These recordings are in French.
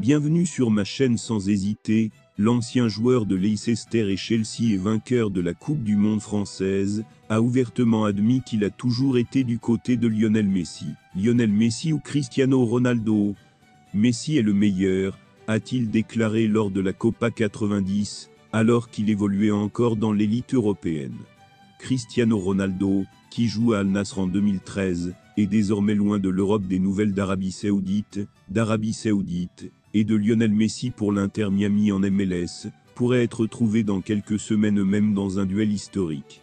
Bienvenue sur ma chaîne sans hésiter. L'ancien joueur de Leicester et Chelsea et vainqueur de la Coupe du Monde française, a ouvertement admis qu'il a toujours été du côté de Lionel Messi. Lionel Messi ou Cristiano Ronaldo? Messi est le meilleur, a-t-il déclaré lors de la Copa 90, alors qu'il évoluait encore dans l'élite européenne. Cristiano Ronaldo, qui joue à Al Nassr en 2013, est désormais loin de l'Europe des nouvelles d'Arabie Saoudite, et de Lionel Messi pour l'Inter Miami en MLS, pourrait être trouvé dans quelques semaines même dans un duel historique.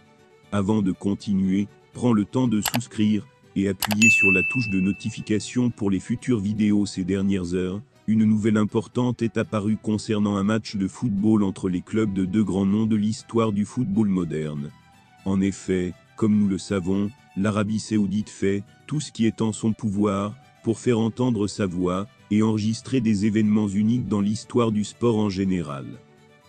Avant de continuer, prends le temps de souscrire et appuyer sur la touche de notification pour les futures vidéos ces dernières heures. Une nouvelle importante est apparue concernant un match de football entre les clubs de deux grands noms de l'histoire du football moderne. En effet, comme nous le savons, l'Arabie Saoudite fait tout ce qui est en son pouvoir pour faire entendre sa voix et enregistrer des événements uniques dans l'histoire du sport en général.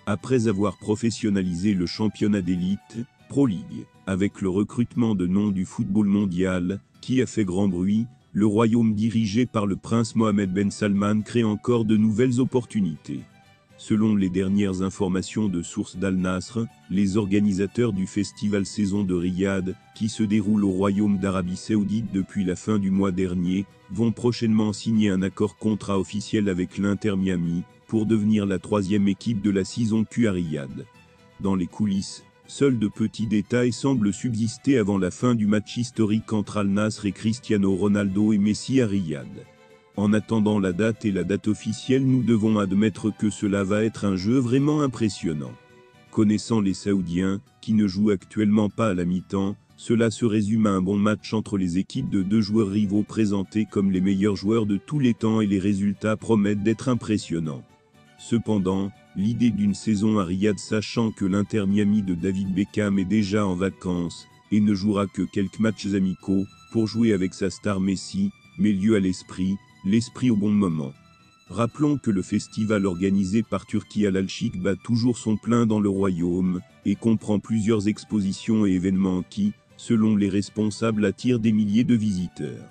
Après avoir professionnalisé le championnat d'élite, Pro League, avec le recrutement de noms du football mondial, qui a fait grand bruit, le royaume dirigé par le prince Mohammed Ben Salman crée encore de nouvelles opportunités. Selon les dernières informations de sources d'Al Nassr, les organisateurs du festival Saison de Riyad, qui se déroule au Royaume d'Arabie Saoudite depuis la fin du mois dernier, vont prochainement signer un accord contrat officiel avec l'Inter Miami, pour devenir la troisième équipe de la saison Q à Riyad. Dans les coulisses, seuls de petits détails semblent subsister avant la fin du match historique entre Al Nassr et Cristiano Ronaldo et Messi à Riyad. En attendant la date officielle, nous devons admettre que cela va être un jeu vraiment impressionnant. Connaissant les Saoudiens, qui ne jouent actuellement pas à la mi-temps, cela se résume à un bon match entre les équipes de deux joueurs rivaux présentés comme les meilleurs joueurs de tous les temps et les résultats promettent d'être impressionnants. Cependant, l'idée d'une saison à Riyad sachant que l'Inter Miami de David Beckham est déjà en vacances et ne jouera que quelques matchs amicaux pour jouer avec sa star Messi, met lieu à l'esprit au bon moment. Rappelons que le festival organisé par Turquie Al Sheikh bat toujours son plein dans le royaume, et comprend plusieurs expositions et événements qui, selon les responsables, attirent des milliers de visiteurs.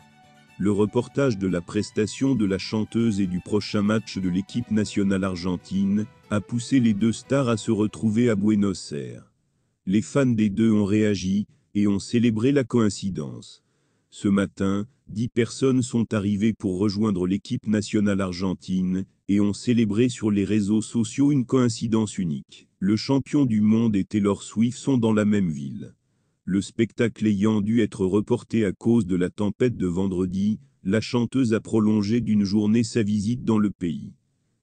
Le reportage de la prestation de la chanteuse et du prochain match de l'équipe nationale argentine a poussé les deux stars à se retrouver à Buenos Aires. Les fans des deux ont réagi et ont célébré la coïncidence. Ce matin, 10 personnes sont arrivées pour rejoindre l'équipe nationale argentine et ont célébré sur les réseaux sociaux une coïncidence unique. Le champion du monde et Taylor Swift sont dans la même ville. Le spectacle ayant dû être reporté à cause de la tempête de vendredi, la chanteuse a prolongé d'une journée sa visite dans le pays.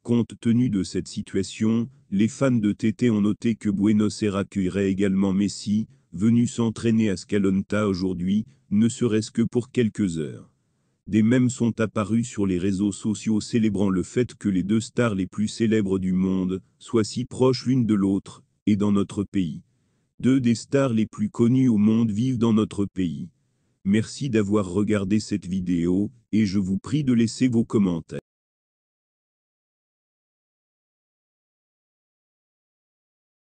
Compte tenu de cette situation, les fans de TT ont noté que Buenos Aires accueillerait également Messi, venu s'entraîner à Scalonta aujourd'hui, ne serait-ce que pour quelques heures. Des mèmes sont apparus sur les réseaux sociaux célébrant le fait que les deux stars les plus célèbres du monde soient si proches l'une de l'autre, et dans notre pays. Deux des stars les plus connues au monde vivent dans notre pays. Merci d'avoir regardé cette vidéo, et je vous prie de laisser vos commentaires.